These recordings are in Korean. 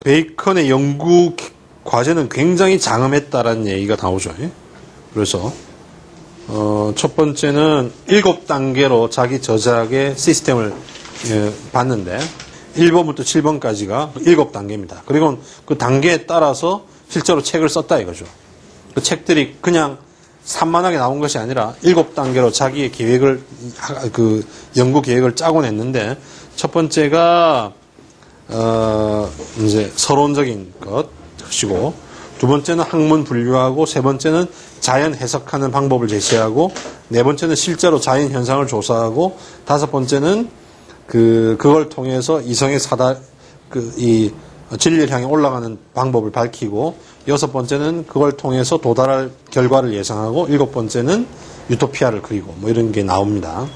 베이컨의 연구 과제는 굉장히 장엄했다라는 얘기가 나오죠. 그래서 첫 번째는 7단계로 자기 저작의 시스템을 봤는데 1번부터 7번까지가 7단계입니다. 그리고 그 단계에 따라서 실제로 책을 썼다 이거죠. 그 책들이 그냥 산만하게 나온 것이 아니라 7단계로 자기의 계획을 그 연구 계획을 짜고 냈는데 첫 번째가 이제 서론적인 것이고, 두 번째는 학문 분류하고, 세 번째는 자연 해석하는 방법을 제시하고, 네 번째는 실제로 자연 현상을 조사하고, 다섯 번째는 그걸 통해서 이성의 이 진리를 향해 올라가는 방법을 밝히고, 여섯 번째는 그걸 통해서 도달할 결과를 예상하고, 일곱 번째는 유토피아를 그리고, 뭐 이런 게 나옵니다.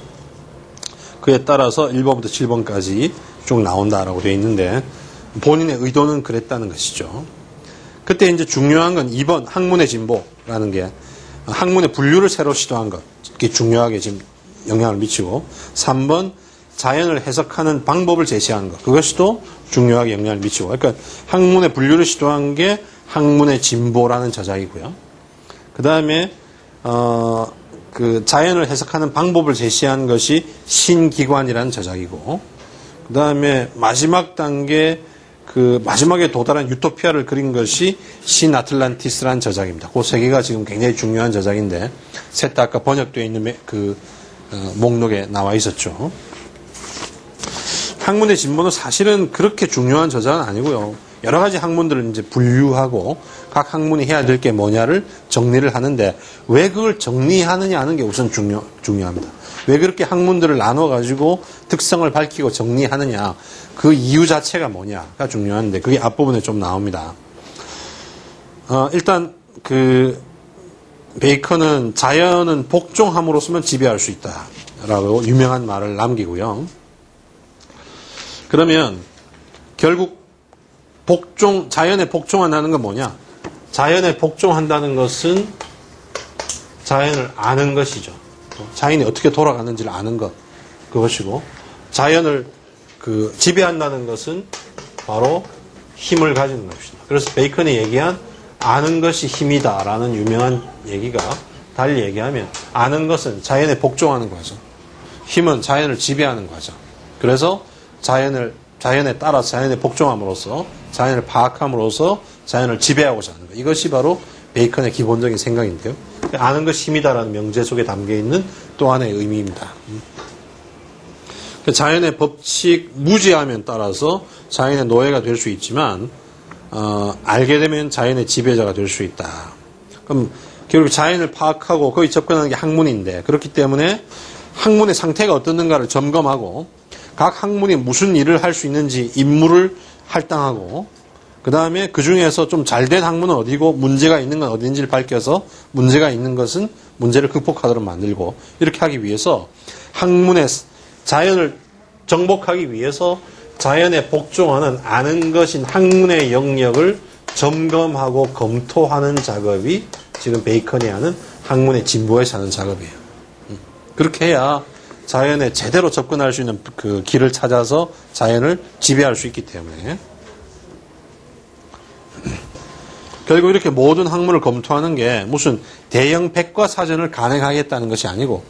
그에 따라서 1번부터 7번까지 쭉 나온다라고 되어 있는데 본인의 의도는 그랬다는 것이죠. 그때 이제 중요한 건 2번 학문의 진보라는 게 학문의 분류를 새로 시도한 것, 이게 중요하게 지금 영향을 미치고 3번 자연을 해석하는 방법을 제시하는 것, 그것이 또 중요하게 영향을 미치고, 그러니까 학문의 분류를 시도한 게 학문의 진보라는 저작이고요. 그 다음에 그 자연을 해석하는 방법을 제시한 것이 신기관이라는 저작이고, 그 다음에 마지막 단계 그 마지막에 도달한 유토피아를 그린 것이 신아틀란티스라는 저작입니다. 그 세 개가 지금 굉장히 중요한 저작인데 셋 다 아까 번역되어 있는 목록에 나와 있었죠. 학문의 진보는 사실은 그렇게 중요한 저작은 아니고요. 여러 가지 학문들을 이제 분류하고 각 학문이 해야 될 게 뭐냐를 정리를 하는데 왜 그걸 정리하느냐 하는 게 우선 중요합니다. 왜 그렇게 학문들을 나눠가지고 특성을 밝히고 정리하느냐, 그 이유 자체가 뭐냐가 중요한데 그게 앞부분에 좀 나옵니다. 일단 베이컨은 자연은 복종함으로써만 지배할 수 있다라고 유명한 말을 남기고요. 그러면 결국 자연에 복종한다는 건 뭐냐? 자연에 복종한다는 것은 자연을 아는 것이죠. 자연이 어떻게 돌아가는지를 아는 것, 그것이고, 자연을 지배한다는 것은 바로 힘을 가지는 것이다. 그래서 베이컨이 얘기한 아는 것이 힘이다라는 유명한 얘기가 달리 얘기하면 아는 것은 자연에 복종하는 과정, 힘은 자연을 지배하는 과정. 그래서 자연에 따라서 자연에 복종함으로써 자연을 파악함으로써 자연을 지배하고자 하는 것. 이것이 바로 베이컨의 기본적인 생각인데요. 아는 것이 힘이다라는 명제 속에 담겨있는 또 하나의 의미입니다. 자연의 법칙 무지하면 따라서 자연의 노예가 될 수 있지만 알게 되면 자연의 지배자가 될 수 있다. 그럼 결국 자연을 파악하고 거기 접근하는 게 학문인데, 그렇기 때문에 학문의 상태가 어떻는가를 점검하고 각 학문이 무슨 일을 할 수 있는지 임무를 할당하고, 그 다음에 그 중에서 좀 잘된 학문은 어디고 문제가 있는 건 어딘지를 밝혀서 문제가 있는 것은 문제를 극복하도록 만들고, 이렇게 하기 위해서 학문의 자연을 정복하기 위해서 자연에 복종하는 아는 것인 학문의 영역을 점검하고 검토하는 작업이 지금 베이컨이 하는 학문의 진보에서 하는 작업이에요. 그렇게 해야 자연에 제대로 접근할 수 있는 그 길을 찾아서 자연을 지배할 수 있기 때문에, 결국 이렇게 모든 학문을 검토하는 게 무슨 대형 백과사전을 간행하겠다는 것이 아니고,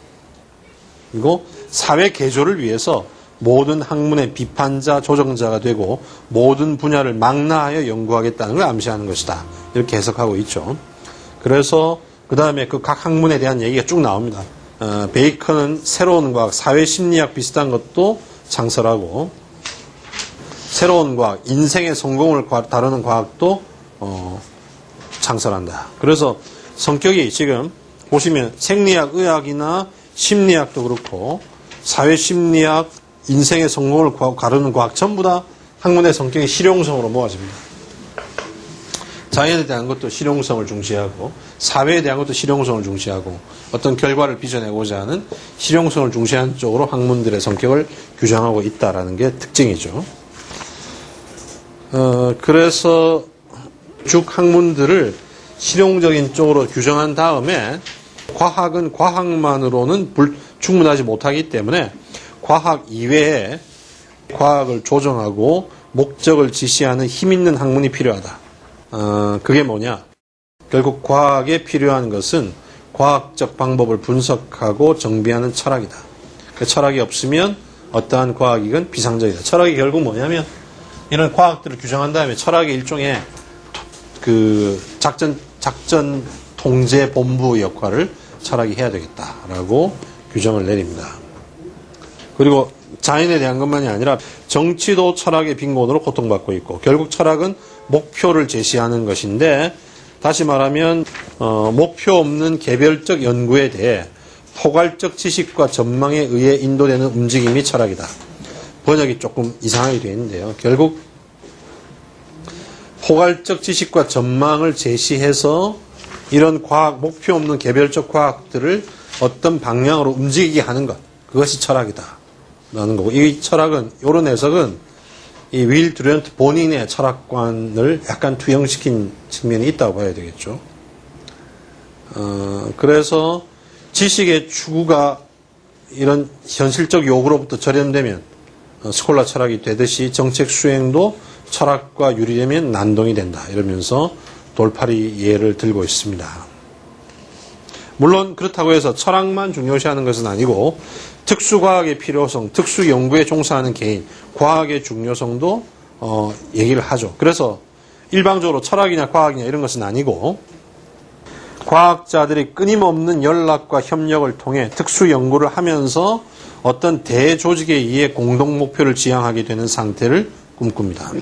그리고 사회 개조를 위해서 모든 학문의 비판자, 조정자가 되고 모든 분야를 망라하여 연구하겠다는 걸 암시하는 것이다. 이렇게 해석하고 있죠. 그래서 그 다음에 그 각 학문에 대한 얘기가 쭉 나옵니다. 베이컨은 새로운 과학, 사회심리학 비슷한 것도 창설하고, 새로운 과학, 인생의 성공을 다루는 과학도 창설한다. 그래서 성격이 지금 보시면 생리학, 의학이나 심리학도 그렇고 사회심리학, 인생의 성공을 가르는 과학 전부 다 학문의 성격이 실용성으로 모아집니다. 자연에 대한 것도 실용성을 중시하고 사회에 대한 것도 실용성을 중시하고 어떤 결과를 빚어내고자 하는 실용성을 중시하는 쪽으로 학문들의 성격을 규정하고 있다라는 게 특징이죠. 그래서 쭉 학문들을 실용적인 쪽으로 규정한 다음에 과학은 과학만으로는 충분하지 못하기 때문에 과학 이외에 과학을 조정하고 목적을 지시하는 힘 있는 학문이 필요하다. 그게 뭐냐? 결국 과학에 필요한 것은 과학적 방법을 분석하고 정비하는 철학이다. 그 철학이 없으면 어떠한 과학이건 비상적이다. 철학이 결국 뭐냐면 이런 과학들을 규정한 다음에 철학의 일종의 그 작전 통제 본부 역할을 철학이 해야 되겠다라고 규정을 내립니다. 그리고 자연에 대한 것만이 아니라 정치도 철학의 빈곤으로 고통받고 있고 결국 철학은 목표를 제시하는 것인데 다시 말하면 목표 없는 개별적 연구에 대해 포괄적 지식과 전망에 의해 인도되는 움직임이 철학이다. 번역이 조금 이상하게 되어 있는데요. 결국 포괄적 지식과 전망을 제시해서 이런 과학, 목표 없는 개별적 과학들을 어떤 방향으로 움직이게 하는 것, 그것이 철학이다 라는 거고, 이 철학은, 이런 해석은 이 윌 듀란트 본인의 철학관을 약간 투영시킨 측면이 있다고 봐야 되겠죠. 그래서 지식의 추구가 이런 현실적 요구로부터 절연되면 스콜라 철학이 되듯이 정책 수행도 철학과 유리되면 난동이 된다. 이러면서 돌파리 예를 들고 있습니다. 물론 그렇다고 해서 철학만 중요시하는 것은 아니고 특수과학의 필요성, 특수연구에 종사하는 개인, 과학의 중요성도 얘기를 하죠. 그래서 일방적으로 철학이냐 과학이냐 이런 것은 아니고 과학자들이 끊임없는 연락과 협력을 통해 특수연구를 하면서 어떤 대조직에 의해 공동 목표를 지향하게 되는 상태를 꿈꿉니다.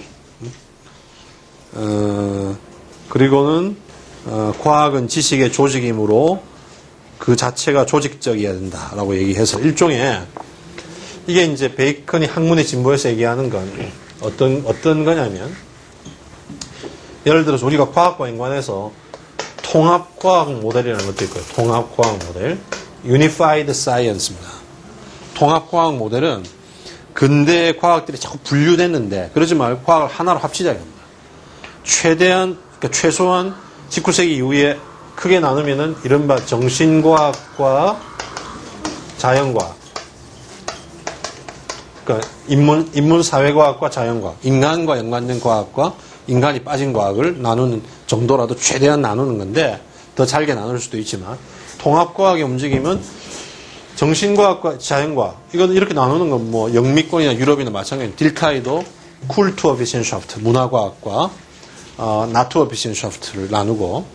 그리고는 과학은 지식의 조직이므로 그 자체가 조직적이어야 된다라고 얘기해서 일종의 이게 이제 베이컨이 학문의 진보에서 얘기하는 건 어떤 거냐면 예를 들어서 우리가 과학과 연관해서 통합과학 모델이라는 것도 있고요. 통합과학 모델, Unified Science입니다. 통합과학 모델은 근대의 과학들이 자꾸 분류됐는데 그러지 말고 과학을 하나로 합치자 이겁니다. 최소한 19세기 이후에 크게 나누면은 이른바 정신과학과 자연과학, 그러니까 인문사회과학과 자연과학, 인간과 연관된 과학과 인간이 빠진 과학을 나누는 정도라도 최대한 나누는 건데 더 잘게 나눌 수도 있지만 통합과학의 움직임은 정신과학과 자연과학 이건 이렇게 나누는 건 뭐 영미권이나 유럽이나 마찬가지예요. 딜카이도 쿨투어비센샤프트 문화과학과 나투어비센샤프트를 나누고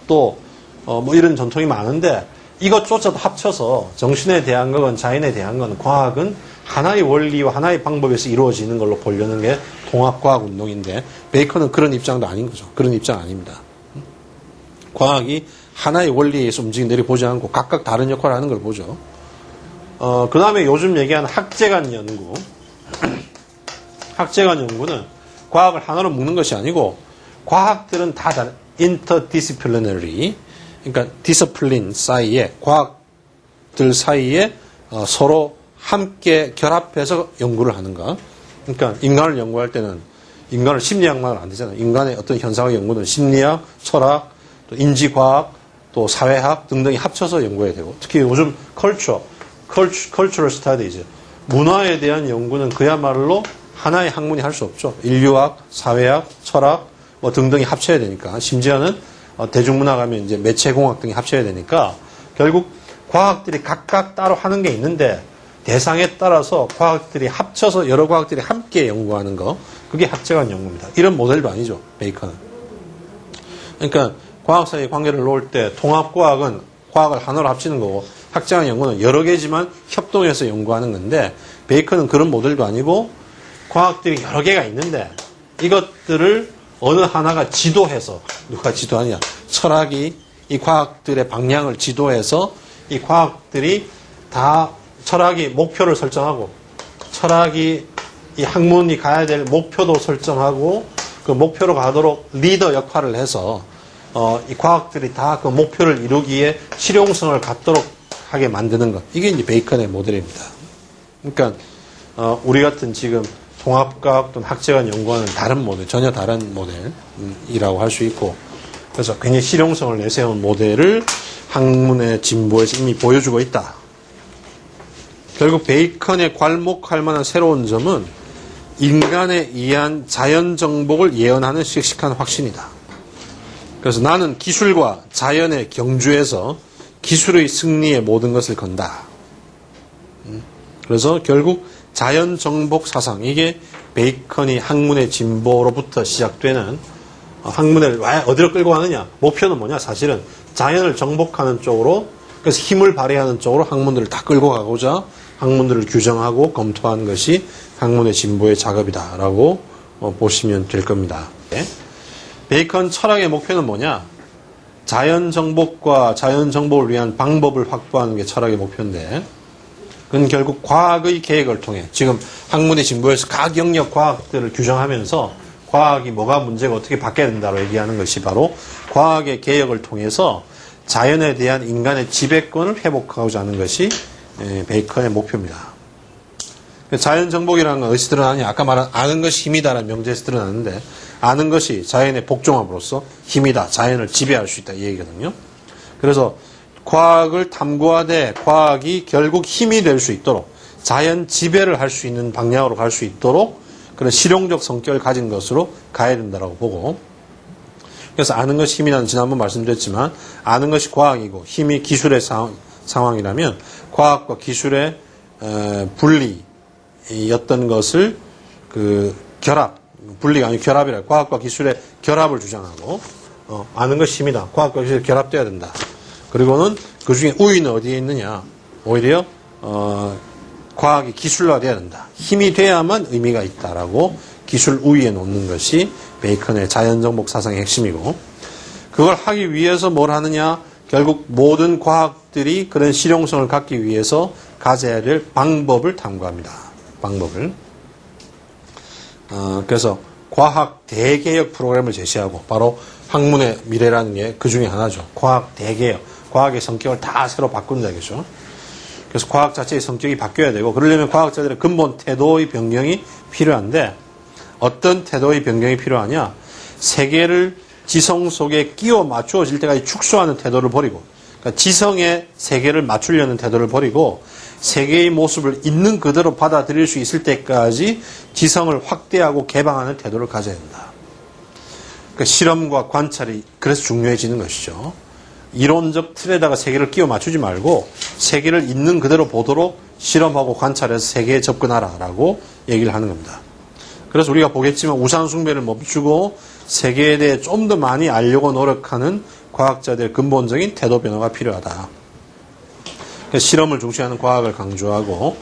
또 뭐 이런 전통이 많은데 이것조차도 합쳐서 정신에 대한 건 자연에 대한 건 과학은 하나의 원리와 하나의 방법에서 이루어지는 걸로 보려는 게 통합과학 운동인데 베이컨은 그런 입장도 아닌 거죠. 그런 입장 아닙니다. 과학이 하나의 원리에 의해서 움직이는 보지 않고 각각 다른 역할을 하는 걸 보죠. 그 다음에 요즘 얘기하는 학제간 연구. 학제간 연구는 과학을 하나로 묶는 것이 아니고 과학들은 다 다른 interdisciplinary 그러니까 디스플린 사이에 과학들 사이에 서로 함께 결합해서 연구를 하는 것. 그러니까 인간을 연구할 때는 인간을 심리학만은 안 되잖아요. 인간의 어떤 현상의 연구는 심리학, 철학, 또 인지과학, 또 사회학 등등이 합쳐서 연구해야 되고 특히 요즘 cultural studies 문화에 대한 연구는 그야말로 하나의 학문이 할 수 없죠. 인류학, 사회학, 철학 뭐 등등이 합쳐야 되니까 심지어는 대중문화 가면 이제 매체공학 등이 합쳐야 되니까 결국 과학들이 각각 따로 하는 게 있는데 대상에 따라서 과학들이 합쳐서 여러 과학들이 함께 연구하는 거 그게 학제간 연구입니다. 이런 모델도 아니죠. 베이컨은. 그러니까 과학 사이의 관계를 놓을 때 통합과학은 과학을 하나로 합치는 거고 학제간 연구는 여러 개지만 협동해서 연구하는 건데 베이컨은 그런 모델도 아니고 과학들이 여러 개가 있는데 이것들을 어느 하나가 지도해서 누가 지도하냐 철학이 이 과학들의 방향을 지도해서 이 과학들이 다 철학이 목표를 설정하고 철학이 이 학문이 가야 될 목표도 설정하고 그 목표로 가도록 리더 역할을 해서 이 과학들이 다 그 목표를 이루기에 실용성을 갖도록 하게 만드는 것 이게 이제 베이컨의 모델입니다. 그러니까 우리 같은 지금 통합과학 또는 학제간 연구하는 다른 모델, 전혀 다른 모델이라고 할 수 있고 그래서 굉장히 실용성을 내세운 모델을 학문의 진보에서 이미 보여주고 있다. 결국 베이컨에 괄목할 만한 새로운 점은 인간에 의한 자연 정복을 예언하는 씩씩한 확신이다. 그래서 나는 기술과 자연의 경주에서 기술의 승리에 모든 것을 건다. 그래서 결국 자연 정복 사상, 이게 베이컨이 학문의 진보로부터 시작되는, 학문을 왜 어디로 끌고 가느냐? 목표는 뭐냐? 사실은 자연을 정복하는 쪽으로, 그래서 힘을 발휘하는 쪽으로 학문들을 다 끌고 가고자 학문들을 규정하고 검토하는 것이 학문의 진보의 작업이다라고 보시면 될 겁니다. 베이컨 철학의 목표는 뭐냐? 자연 정복과 자연 정복을 위한 방법을 확보하는 게 철학의 목표인데, 그건 결국 과학의 계획을 통해, 지금 학문의 진보에서 각 영역 과학들을 규정하면서 과학이 뭐가 문제가 어떻게 바뀌어야 된다고 얘기하는 것이 바로 과학의 개혁을 통해서 자연에 대한 인간의 지배권을 회복하고자 하는 것이 베이컨의 목표입니다. 자연 정복이라는 건 어디서 드러나냐? 아까 말한 아는 것이 힘이다라는 명제에서 드러나는데, 아는 것이 자연의 복종함으로써 힘이다, 자연을 지배할 수 있다, 이 얘기거든요. 그래서 과학을 탐구하되 과학이 결국 힘이 될 수 있도록, 자연 지배를 할 수 있는 방향으로 갈 수 있도록 그런 실용적 성격을 가진 것으로 가야 된다고 보고, 그래서 아는 것이 힘이라는, 지난번 말씀드렸지만 아는 것이 과학이고 힘이 기술의 상황이라면 과학과 기술의 분리였던 것을 결합, 분리가 아니고 결합이라, 과학과 기술의 결합을 주장하고, 아는 것이 힘이다, 과학과 기술이 결합돼야 된다. 그리고는 그 중에 우위는 어디에 있느냐? 오히려 과학이 기술화돼야 된다. 힘이 돼야만 의미가 있다라고 기술 우위에 놓는 것이 베이컨의 자연정복 사상의 핵심이고, 그걸 하기 위해서 뭘 하느냐? 결국 모든 과학들이 그런 실용성을 갖기 위해서 가져야 될 방법을 탐구합니다. 방법을. 그래서 과학 대개혁 프로그램을 제시하고, 바로 학문의 미래라는 게 그 중에 하나죠. 과학 대개혁. 과학의 성격을 다 새로 바꾼다, 이거죠. 그래서 과학 자체의 성격이 바뀌어야 되고, 그러려면 과학자들의 근본 태도의 변경이 필요한데, 어떤 태도의 변경이 필요하냐? 세계를 지성 속에 끼워 맞추어질 때까지 축소하는 태도를 버리고, 그러니까 지성의 세계를 맞추려는 태도를 버리고, 세계의 모습을 있는 그대로 받아들일 수 있을 때까지 지성을 확대하고 개방하는 태도를 가져야 된다. 그러니까 실험과 관찰이 그래서 중요해지는 것이죠. 이론적 틀에다가 세계를 끼워 맞추지 말고 세계를 있는 그대로 보도록 실험하고 관찰해서 세계에 접근하라라고 얘기를 하는 겁니다. 그래서 우리가 보겠지만 우상 숭배를 멈추고 세계에 대해 좀 더 많이 알려고 노력하는 과학자들의 근본적인 태도 변화가 필요하다. 그래서 실험을 중시하는 과학을 강조하고,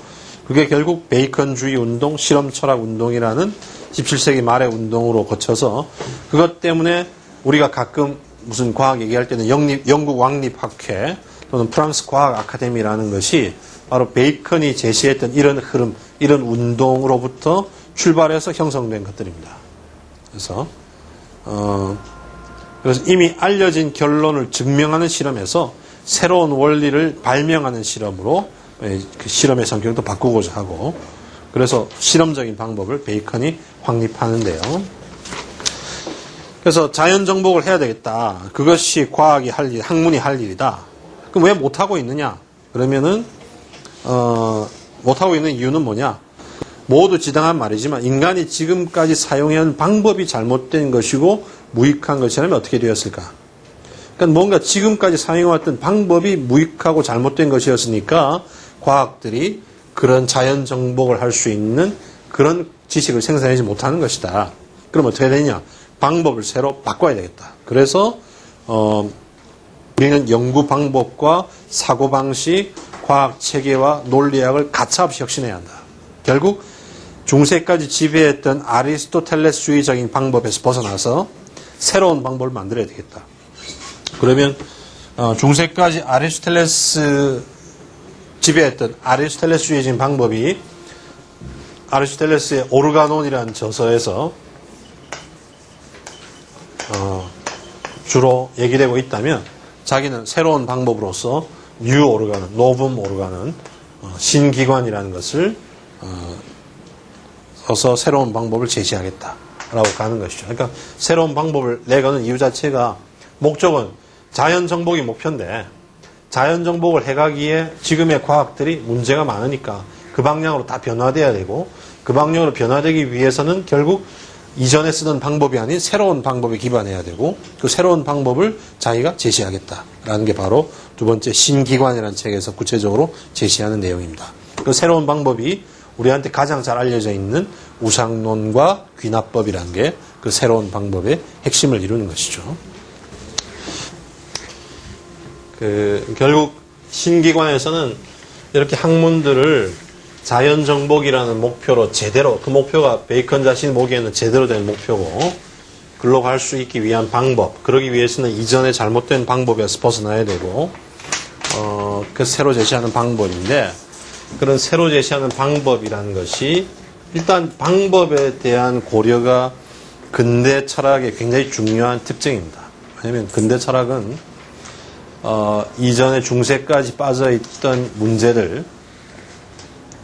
그게 결국 베이컨주의 운동, 실험 철학 운동이라는 17세기 말의 운동으로 거쳐서, 그것 때문에 우리가 가끔 무슨 과학 얘기할 때는 영국 왕립학회 또는 프랑스 과학 아카데미라는 것이 바로 베이컨이 제시했던 이런 흐름, 이런 운동으로부터 출발해서 형성된 것들입니다. 그래서 이미 알려진 결론을 증명하는 실험에서 새로운 원리를 발명하는 실험으로 그 실험의 성격도 바꾸고자 하고, 그래서 실험적인 방법을 베이컨이 확립하는데요. 그래서 자연 정복을 해야 되겠다. 그것이 과학이 할 일, 학문이 할 일이다. 그럼 왜 못하고 있느냐? 그러면은, 못하고 있는 이유는 뭐냐? 모두 지당한 말이지만 인간이 지금까지 사용해온 방법이 잘못된 것이고 무익한 것이라면 어떻게 되었을까? 그러니까 뭔가 지금까지 사용해왔던 방법이 무익하고 잘못된 것이었으니까 과학들이 그런 자연 정복을 할 수 있는 그런 지식을 생산하지 못하는 것이다. 그럼 어떻게 되냐? 방법을 새로 바꿔야 되겠다. 그래서 우리는 연구 방법과 사고방식, 과학 체계와 논리학을 가차없이 혁신해야 한다. 결국 중세까지 지배했던 아리스토텔레스주의적인 방법에서 벗어나서 새로운 방법을 만들어야 되겠다. 그러면 중세까지 지배했던 아리스토텔레스주의적인 방법이 아리스토텔레스의 오르가논이라는 저서에서 주로 얘기되고 있다면, 자기는 새로운 방법으로서 뉴 오르가논, 노붐 오르가논, 신기관이라는 것을 써서 새로운 방법을 제시하겠다라고 가는 것이죠. 그러니까 새로운 방법을 내거는 이유 자체가, 목적은 자연 정복이 목표인데 자연 정복을 해가기에 지금의 과학들이 문제가 많으니까 그 방향으로 다 변화돼야 되고, 그 방향으로 변화되기 위해서는 결국 이전에 쓰던 방법이 아닌 새로운 방법에 기반해야 되고, 그 새로운 방법을 자기가 제시하겠다라는 게 바로 두 번째 신기관이라는 책에서 구체적으로 제시하는 내용입니다. 그 새로운 방법이 우리한테 가장 잘 알려져 있는 우상론과 귀납법이라는 게 그 새로운 방법의 핵심을 이루는 것이죠. 결국 신기관에서는 이렇게 학문들을 자연정복이라는 목표로 제대로, 그 목표가 베이컨 자신이 보기에는 제대로 된 목표고, 글로 갈 수 있기 위한 방법, 그러기 위해서는 이전에 잘못된 방법에서 벗어나야 되고, 그 새로 제시하는 방법인데, 그런 새로 제시하는 방법이라는 것이 일단 방법에 대한 고려가 근대 철학의 굉장히 중요한 특징입니다. 왜냐하면 근대 철학은 이전에 중세까지 빠져있던 문제들,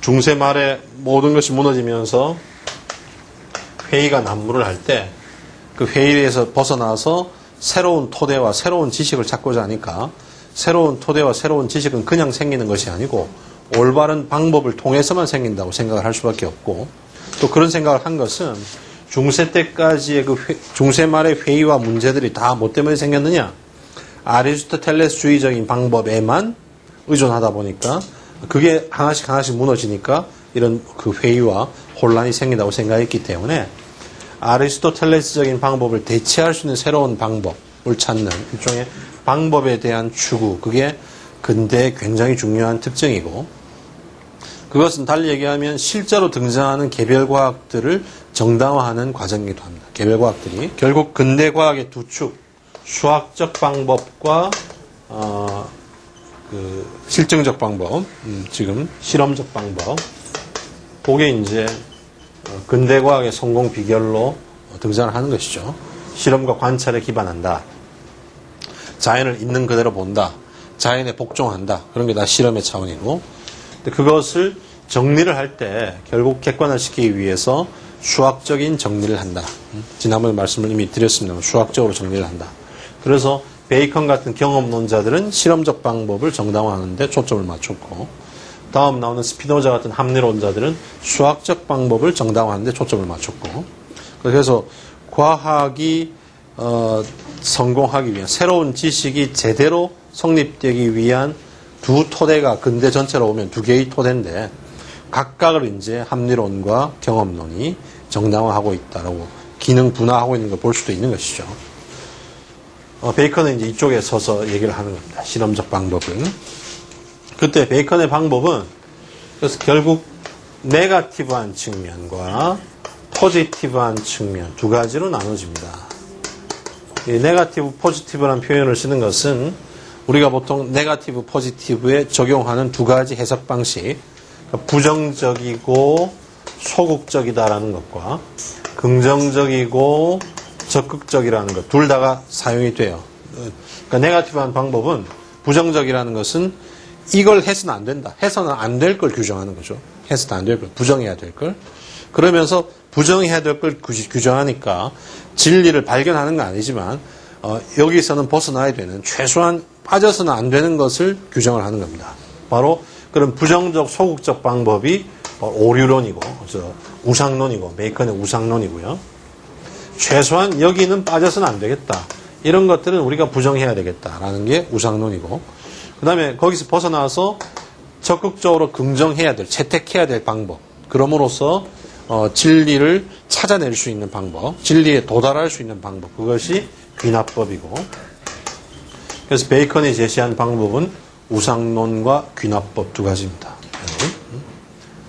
중세 말에 모든 것이 무너지면서 회의가 난무를 할 때 그 회의에서 벗어나서 새로운 토대와 새로운 지식을 찾고자 하니까 새로운 토대와 새로운 지식은 그냥 생기는 것이 아니고 올바른 방법을 통해서만 생긴다고 생각을 할 수밖에 없고, 또 그런 생각을 한 것은 중세 때까지의 중세 말의 회의와 문제들이 다 뭐 때문에 생겼느냐? 아리스토텔레스주의적인 방법에만 의존하다 보니까 그게 하나씩 무너지니까 이런 그 회의와 혼란이 생긴다고 생각했기 때문에 아리스토텔레스적인 방법을 대체할 수 있는 새로운 방법을 찾는 일종의 방법에 대한 추구, 그게 근대의 굉장히 중요한 특징이고, 그것은 달리 얘기하면 실제로 등장하는 개별과학들을 정당화하는 과정이기도 합니다. 개별과학들이 결국 근대과학의 두 축, 수학적 방법과 실증적 방법, 지금 실험적 방법, 그게 이제 근대과학의 성공 비결로 등장을 하는 것이죠. 실험과 관찰에 기반한다. 자연을 있는 그대로 본다. 자연에 복종한다. 그런 게 다 실험의 차원이고, 근데 그것을 정리를 할 때 결국 객관화시키기 위해서 수학적인 정리를 한다. 지난번에 말씀을 이미 드렸습니다만 수학적으로 정리를 한다. 그래서 베이컨 같은 경험론자들은 실험적 방법을 정당화하는 데 초점을 맞췄고, 다음 나오는 스피노자 같은 합리론자들은 수학적 방법을 정당화하는 데 초점을 맞췄고, 그래서 과학이 성공하기 위한, 새로운 지식이 제대로 성립되기 위한 두 토대가 근대 전체로 보면 두 개의 토대인데, 각각을 이제 합리론과 경험론이 정당화하고 있다라고 기능 분화하고 있는 걸 볼 수도 있는 것이죠. 베이컨은 이제 이쪽에 서서 얘기를 하는 겁니다. 실험적 방법은. 그때 베이컨의 방법은 그래서 결국 네거티브한 측면과 포지티브한 측면 두 가지로 나눠집니다. 이 네거티브, 포지티브라는 표현을 쓰는 것은 우리가 보통 네거티브, 포지티브에 적용하는 두 가지 해석 방식, 부정적이고 소극적이다라는 것과 긍정적이고 적극적이라는 것, 둘 다가 사용이 돼요. 그러니까 네거티브한 방법은 부정적이라는 것은 이걸 해서는 안 된다. 해서는 안 될 걸 규정하는 거죠. 해서는 안 될 걸, 부정해야 될 걸. 그러면서 부정해야 될 걸 규정하니까 진리를 발견하는 건 아니지만 여기서는 벗어나야 되는, 최소한 빠져서는 안 되는 것을 규정을 하는 겁니다. 바로 그런 부정적, 소극적 방법이 오류론이고 우상론이고, 베이컨의 우상론이고요. 최소한 여기는 빠져서는 안 되겠다. 이런 것들은 우리가 부정해야 되겠다라는 게 우상론이고, 그 다음에 거기서 벗어나서 적극적으로 긍정해야 될, 채택해야 될 방법, 그럼으로써 진리를 찾아낼 수 있는 방법, 진리에 도달할 수 있는 방법, 그것이 귀납법이고, 그래서 베이컨이 제시한 방법은 우상론과 귀납법 두 가지입니다.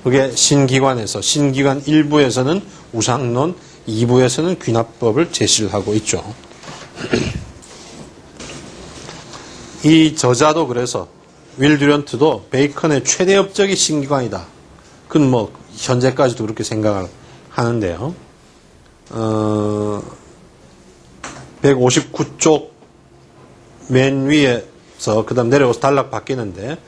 그게 신기관에서, 신기관 1부에서는 우상론, 2부에서는 귀납법을 제시를 하고 있죠. 이 저자도 그래서 윌 듀런트도 베이컨의 최대업적이 신기관이다. 그건 뭐 현재까지도 그렇게 생각을 하는데요. 159쪽 맨 위에서 그 다음 내려와서 단락 바뀌는데,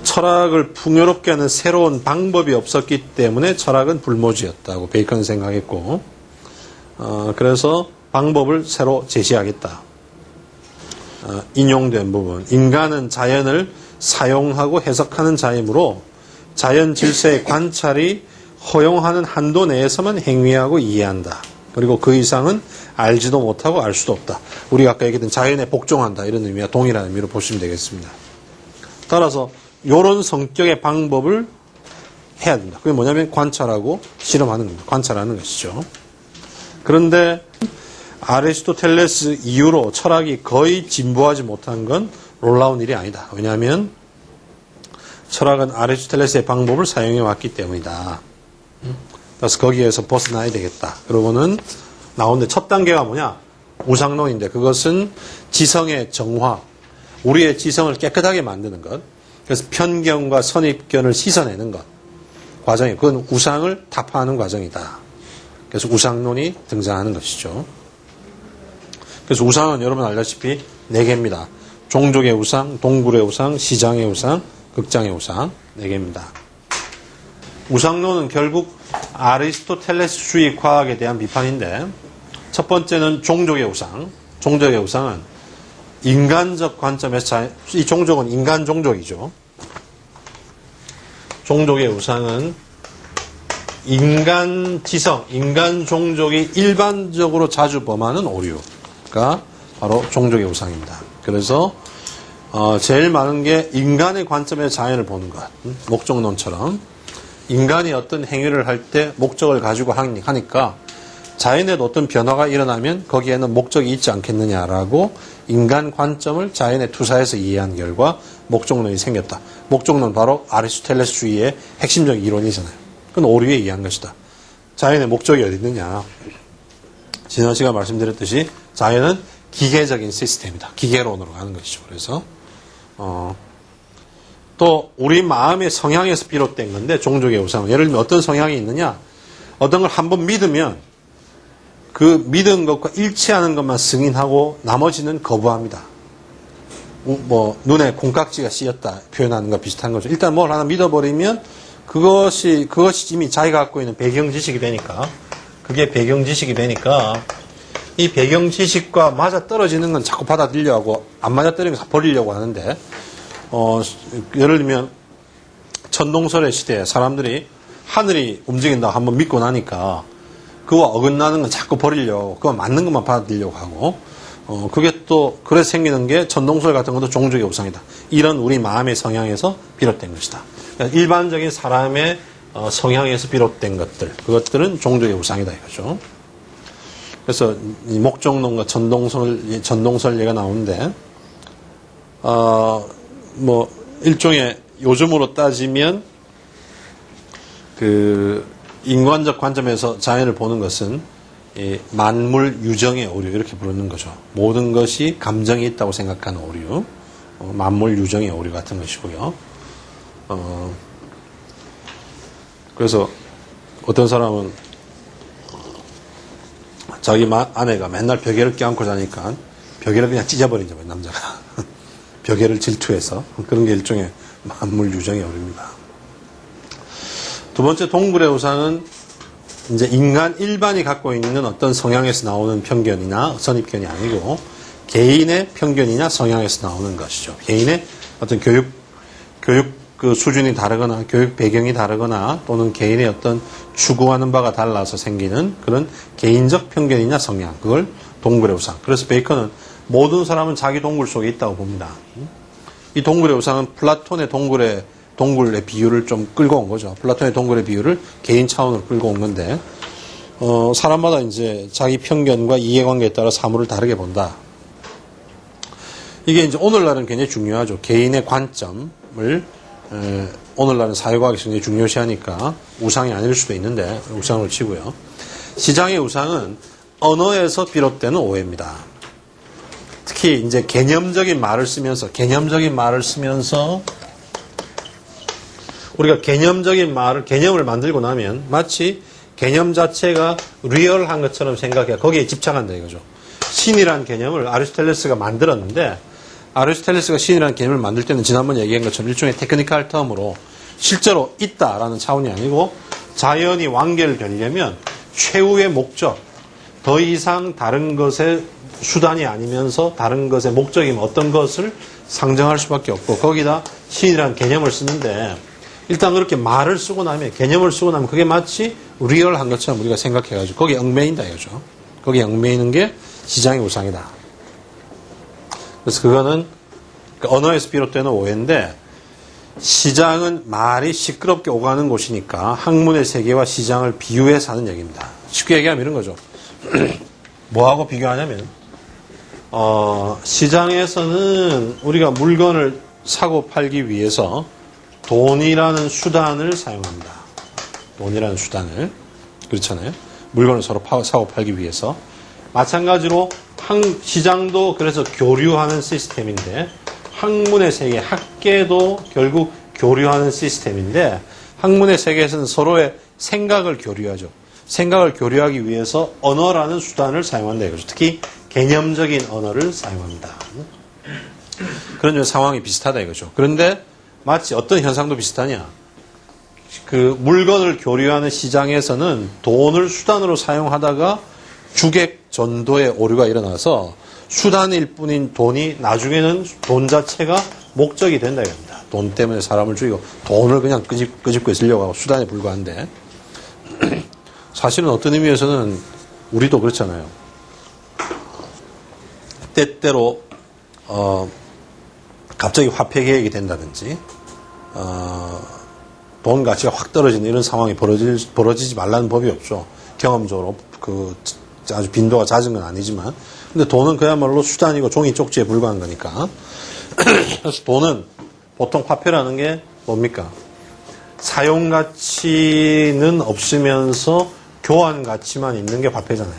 철학을 풍요롭게 하는 새로운 방법이 없었기 때문에 철학은 불모지였다고 베이컨은 생각했고, 그래서 방법을 새로 제시하겠다. 인용된 부분, 인간은 자연을 사용하고 해석하는 자이므로 자연 질서의 관찰이 허용하는 한도 내에서만 행위하고 이해한다. 그리고 그 이상은 알지도 못하고 알 수도 없다. 우리가 아까 얘기했던 자연에 복종한다. 이런 의미와 동일한 의미로 보시면 되겠습니다. 따라서 이런 성격의 방법을 해야 된다. 그게 뭐냐면 관찰하고 실험하는 겁니다. 관찰하는 것이죠. 그런데 아리스토텔레스 이후로 철학이 거의 진보하지 못한 건 놀라운 일이 아니다. 왜냐하면 철학은 아리스토텔레스의 방법을 사용해 왔기 때문이다. 그래서 거기에서 벗어나야 되겠다. 그러고는 나오는데 첫 단계가 뭐냐? 우상론인데 그것은 지성의 정화, 우리의 지성을 깨끗하게 만드는 것. 그래서 편견과 선입견을 씻어내는 것. 과정이 그건 우상을 타파하는 과정이다. 그래서 우상론이 등장하는 것이죠. 그래서 우상은 여러분 알다시피 4개입니다. 종족의 우상, 동굴의 우상, 시장의 우상, 극장의 우상 4개입니다. 우상론은 결국 아리스토텔레스주의 과학에 대한 비판인데 첫 번째는 종족의 우상. 종족의 우상은 인간적 관점에서 이 종족은 인간 종족이죠. 종족의 우상은 인간 지성, 인간 종족이 일반적으로 자주 범하는 오류가 바로 종족의 우상입니다. 그래서 제일 많은 게 인간의 관점에서 자연을 보는 것. 목적론처럼 인간이 어떤 행위를 할 때 목적을 가지고 하니까 자연에도 어떤 변화가 일어나면 거기에는 목적이 있지 않겠느냐라고 인간 관점을 자연에 투사해서 이해한 결과 목적론이 생겼다. 목적론 바로 아리스토텔레스주의의 핵심적 이론이잖아요. 그건 오류에 의한 것이다. 자연의 목적이 어디 있느냐. 지난 시간 말씀드렸듯이 자연은 기계적인 시스템이다. 기계론으로 가는 것이죠. 그래서 또 우리 마음의 성향에서 비롯된 건데 종족의 우상은 예를 들면 어떤 성향이 있느냐. 어떤 걸 한번 믿으면 그 믿은 것과 일치하는 것만 승인하고 나머지는 거부합니다. 눈에 콩깍지가 씌었다 표현하는 것 비슷한 거죠. 일단 뭘 하나 믿어버리면 그것이 이미 자기가 갖고 있는 배경 지식이 되니까 그게 배경 지식이 되니까 이 배경 지식과 맞아 떨어지는 건 자꾸 받아들이려고 하고 안 맞아 떨어지는 건 버리려고 하는데 예를 들면 천동설의 시대에 사람들이 하늘이 움직인다고 한번 믿고 나니까 그와 어긋나는 건 자꾸 버리려고 그거 맞는 것만 받아들이려고 하고 그게 또 그래서 생기는 게 천동설 같은 것도 종족의 우상이다. 이런 우리 마음의 성향에서 비롯된 것이다. 그러니까 일반적인 사람의 성향에서 비롯된 것들 그것들은 종족의 우상이다 이거죠. 그래서 이 목적론과 천동설 얘가 나오는데 일종의 요즘으로 따지면 그 인간적 관점에서 자연을 보는 것은 만물 유정의 오류 이렇게 부르는 거죠. 모든 것이 감정이 있다고 생각하는 오류, 만물 유정의 오류 같은 것이고요. 그래서 어떤 사람은 자기 아내가 맨날 벽에를 껴안고 자니까 벽에를 그냥 찢어버리죠, 남자가. 벽에를 질투해서. 그런 게 일종의 만물 유정의 오류입니다. 두 번째 동굴의 우상은 이제 인간 일반이 갖고 있는 어떤 성향에서 나오는 편견이나 선입견이 아니고 개인의 편견이나 성향에서 나오는 것이죠. 개인의 어떤 교육 그 수준이 다르거나 교육 배경이 다르거나 또는 개인의 어떤 추구하는 바가 달라서 생기는 그런 개인적 편견이나 성향. 그걸 동굴의 우상. 그래서 베이컨은 모든 사람은 자기 동굴 속에 있다고 봅니다. 이 동굴의 우상은 플라톤의 동굴의 비유를 좀 끌고 온 거죠. 플라톤의 동굴의 비유를 개인 차원으로 끌고 온 건데, 사람마다 이제 자기 편견과 이해관계에 따라 사물을 다르게 본다. 이게 이제 오늘날은 굉장히 중요하죠. 개인의 관점을, 오늘날은 사회과학이 굉장히 중요시하니까 우상이 아닐 수도 있는데, 우상을 치고요. 시장의 우상은 언어에서 비롯되는 오해입니다. 특히 이제 개념적인 말을 쓰면서 우리가 개념을 만들고 나면 마치 개념 자체가 리얼한 것처럼 생각해 거기에 집착한다 이거죠. 신이라는 개념을 아리스토텔레스가 만들었는데 아리스토텔레스가 신이라는 개념을 만들 때는 지난번에 얘기한 것처럼 일종의 테크니컬 텀으로 실제로 있다라는 차원이 아니고 자연이 완결을 되려면 최후의 목적, 더 이상 다른 것의 수단이 아니면서 다른 것의 목적이면 어떤 것을 상정할 수밖에 없고 거기다 신이라는 개념을 쓰는데 일단 그렇게 말을 쓰고 나면, 개념을 쓰고 나면 그게 마치 리얼한 것처럼 우리가 생각해가지고 거기에 얽매인다 이거죠. 거기에 얽매이는 게 시장의 우상이다. 그래서 그거는 언어에서 비롯되는 오해인데, 시장은 말이 시끄럽게 오가는 곳이니까 학문의 세계와 시장을 비유해서 하는 얘기입니다. 쉽게 얘기하면 이런 거죠. 뭐하고 비교하냐면, 시장에서는 우리가 물건을 사고 팔기 위해서 돈이라는 수단을 사용합니다. 돈이라는 수단을. 그렇잖아요. 물건을 서로 사고 팔기 위해서. 마찬가지로 시장도 그래서 교류하는 시스템인데, 학문의 세계, 학계도 결국 교류하는 시스템인데, 학문의 세계에서는 서로의 생각을 교류하죠. 생각을 교류하기 위해서 언어라는 수단을 사용한다 이거죠. 특히 개념적인 언어를 사용합니다. 그런 상황이 비슷하다 이거죠. 그런데 마치 어떤 현상도 비슷하냐. 그 물건을 교류하는 시장에서는 돈을 수단으로 사용하다가 주객 전도의 오류가 일어나서 수단일 뿐인 돈이 나중에는 돈 자체가 목적이 된다 이겁니다. 돈 때문에 사람을 죽이고 돈을 그냥 끄집고 있으려고 하고 수단에 불과한데, 사실은 어떤 의미에서는 우리도 그렇잖아요. 때때로 갑자기 화폐 개혁이 된다든지 돈 가치가 확 떨어지는 이런 상황이 벌어지지 말라는 법이 없죠. 경험적으로 아주 빈도가 잦은 건 아니지만, 근데 돈은 그야말로 수단이고 종이 쪽지에 불과한 거니까. 그래서 돈은 보통 화폐라는 게 뭡니까? 사용 가치는 없으면서 교환 가치만 있는 게 화폐잖아요.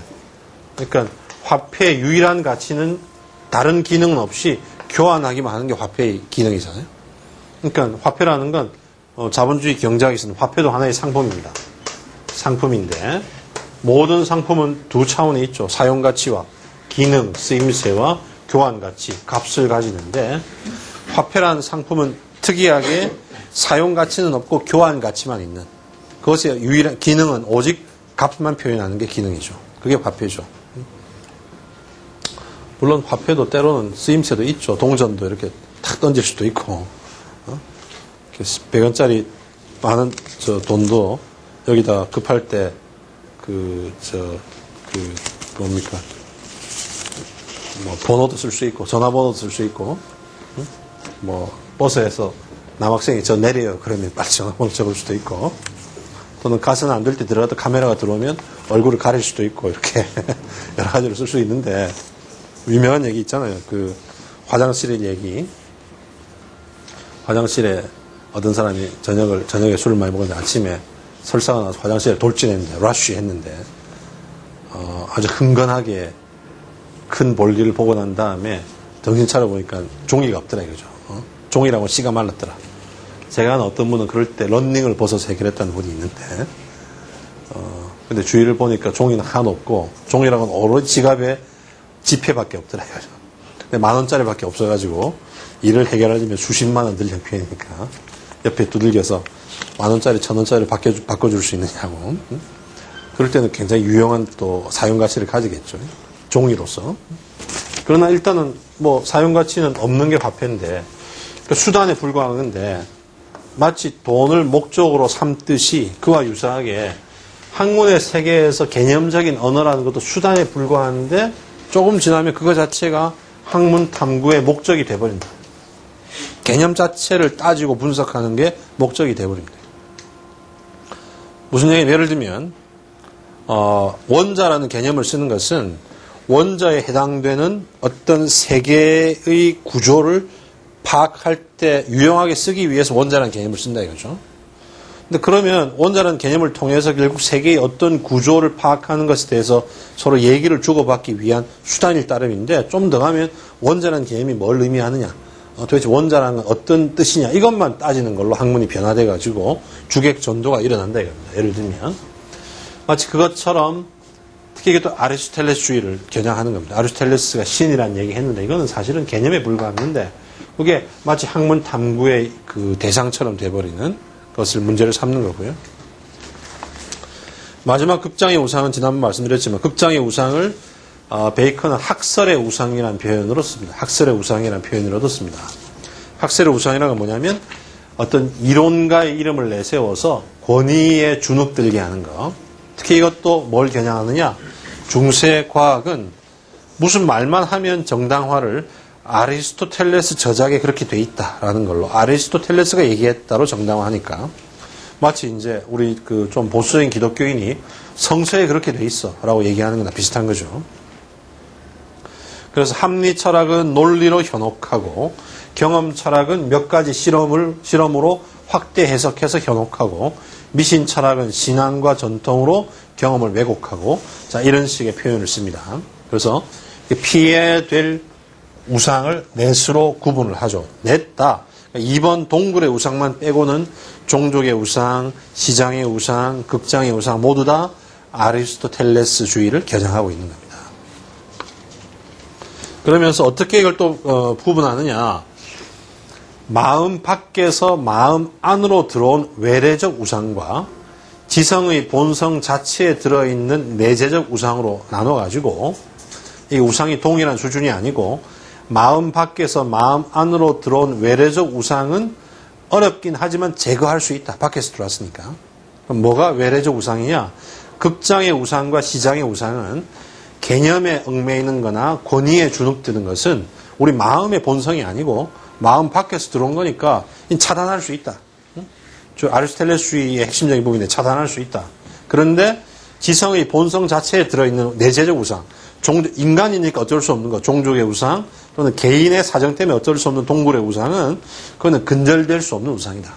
그러니까 화폐의 유일한 가치는 다른 기능은 없이 교환하기만 하는 게 화폐의 기능이잖아요. 그러니까 화폐라는 건 자본주의 경제학에서는 화폐도 하나의 상품입니다. 상품인데 모든 상품은 두 차원이 있죠. 사용 가치와 기능, 쓰임새와 교환 가치, 값을 가지는데, 화폐라는 상품은 특이하게 사용 가치는 없고 교환 가치만 있는, 그것의 유일한 기능은 오직 값만 표현하는 게 기능이죠. 그게 화폐죠. 물론 화폐도 때로는 쓰임새도 있죠. 동전도 이렇게 탁 던질 수도 있고, 100원짜리 많은 돈도 여기다 급할 때 뭡니까? 뭐 번호도 쓸 수 있고, 전화번호도 쓸 수 있고, 뭐 버스에서 남학생이 저 내려요 그러면 빨리 전화번호 적을 수도 있고, 또는 가서는 안 될 때 들어가도 카메라가 들어오면 얼굴을 가릴 수도 있고, 이렇게 여러 가지로 쓸 수 있는데, 유명한 얘기 있잖아요. 그 화장실 얘기. 화장실에 어떤 사람이 저녁에 술을 많이 먹었는데 아침에 설사가 나서 화장실에 돌진했는데, 러쉬 했는데, 아주 흥건하게 큰 볼일을 보고 난 다음에 정신 차려보니까 종이가 없더라 이거죠. 종이라고 씨가 말랐더라. 제가 아는 어떤 분은 그럴 때 런닝을 벗어서 해결했다는 분이 있는데, 근데 주위를 보니까 종이는 하나도 없고, 종이라고는 오로지 지갑에 지폐밖에 없더라 이거죠. 근데 10,000원짜리밖에 없어가지고 일을 해결하려면 수십만 원 들 형편이니까 옆에 두들겨서 10,000원짜리, 1,000원짜리 바꿔줄 수 있느냐고. 그럴 때는 굉장히 유용한 또 사용가치를 가지겠죠. 종이로서. 그러나 일단은 뭐 사용가치는 없는 게 화폐인데, 그러니까 수단에 불과한 건데, 마치 돈을 목적으로 삼듯이 그와 유사하게 학문의 세계에서 개념적인 언어라는 것도 수단에 불과한데, 조금 지나면 그거 자체가 학문 탐구의 목적이 돼버린다. 개념 자체를 따지고 분석하는 게 목적이 돼버립니다. 무슨 얘기냐, 예를 들면 원자라는 개념을 쓰는 것은 원자에 해당되는 어떤 세계의 구조를 파악할 때 유용하게 쓰기 위해서 원자라는 개념을 쓴다 이거죠. 근데 그러면 원자라는 개념을 통해서 결국 세계의 어떤 구조를 파악하는 것에 대해서 서로 얘기를 주고받기 위한 수단일 따름인데, 좀 더 가면 원자라는 개념이 뭘 의미하느냐, 도대체 원자라는 건 어떤 뜻이냐, 이것만 따지는 걸로 학문이 변화돼가지고 주객 전도가 일어난다 이겁니다. 예를 들면 마치 그것처럼, 특히 이게 또 아리스토텔레스주의를 겨냥하는 겁니다. 아리스토텔레스가 신이라는 얘기 했는데, 이거는 사실은 개념에 불과했는데 그게 마치 학문 탐구의 그 대상처럼 돼버리는 것을 문제를 삼는 거고요. 마지막 극장의 우상은 지난번 말씀드렸지만, 극장의 우상을 베이컨은 학설의 우상이라는 표현으로 씁니다. 학설의 우상이라는 표현을 얻었습니다. 학설의 우상이라는 건 뭐냐면, 어떤 이론가의 이름을 내세워서 권위에 주눅들게 하는 거. 특히 이것도 뭘 겨냥하느냐? 중세 과학은 무슨 말만 하면 정당화를 아리스토텔레스 저작에 그렇게 돼 있다라는 걸로 아리스토텔레스가 얘기했다로 정당화하니까 마치 이제 우리 그 좀 보수적인 기독교인이 성서에 그렇게 돼 있어라고 얘기하는 거나 비슷한 거죠. 그래서 합리 철학은 논리로 현혹하고 경험 철학은 몇 가지 실험으로 확대 해석해서 현혹하고 미신 철학은 신앙과 전통으로 경험을 왜곡하고 자 이런 식의 표현을 씁니다. 그래서 피해야 될 우상을 넷으로 구분을 하죠. 넷다. 2번 동굴의 우상만 빼고는 종족의 우상, 시장의 우상, 극장의 우상 모두 다 아리스토텔레스주의를 겨냥하고 있는 겁니다. 그러면서 어떻게 이걸 또 구분하느냐. 마음 밖에서 마음 안으로 들어온 외래적 우상과 지성의 본성 자체에 들어있는 내재적 우상으로 나눠가지고 이 우상이 동일한 수준이 아니고 마음 밖에서 마음 안으로 들어온 외래적 우상은 어렵긴 하지만 제거할 수 있다. 밖에서 들어왔으니까. 그럼 뭐가 외래적 우상이냐? 극장의 우상과 시장의 우상은 개념에 얽매이는 거나 권위에 주눅드는 것은 우리 마음의 본성이 아니고 마음 밖에서 들어온 거니까 차단할 수 있다. 아리스토텔레스주의의 핵심적인 부분인데 차단할 수 있다. 그런데 지성의 본성 자체에 들어있는 내재적 우상, 인간이니까 어쩔 수 없는 것, 종족의 우상 또는 개인의 사정 때문에 어쩔 수 없는 동굴의 우상은 그거는 근절될 수 없는 우상이다.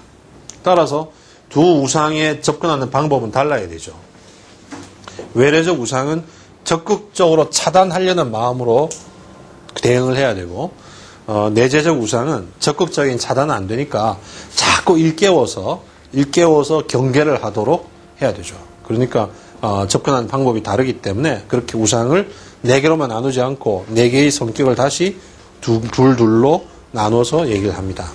따라서 두 우상에 접근하는 방법은 달라야 되죠. 외래적 우상은 적극적으로 차단하려는 마음으로 대응을 해야 되고 내재적 우상은 적극적인 차단은 안 되니까 자꾸 일깨워서 경계를 하도록 해야 되죠. 그러니까 접근하는 방법이 다르기 때문에 그렇게 우상을 4개로만 나누지 않고 4개의 성격을 다시 둘로 나눠서 얘기를 합니다.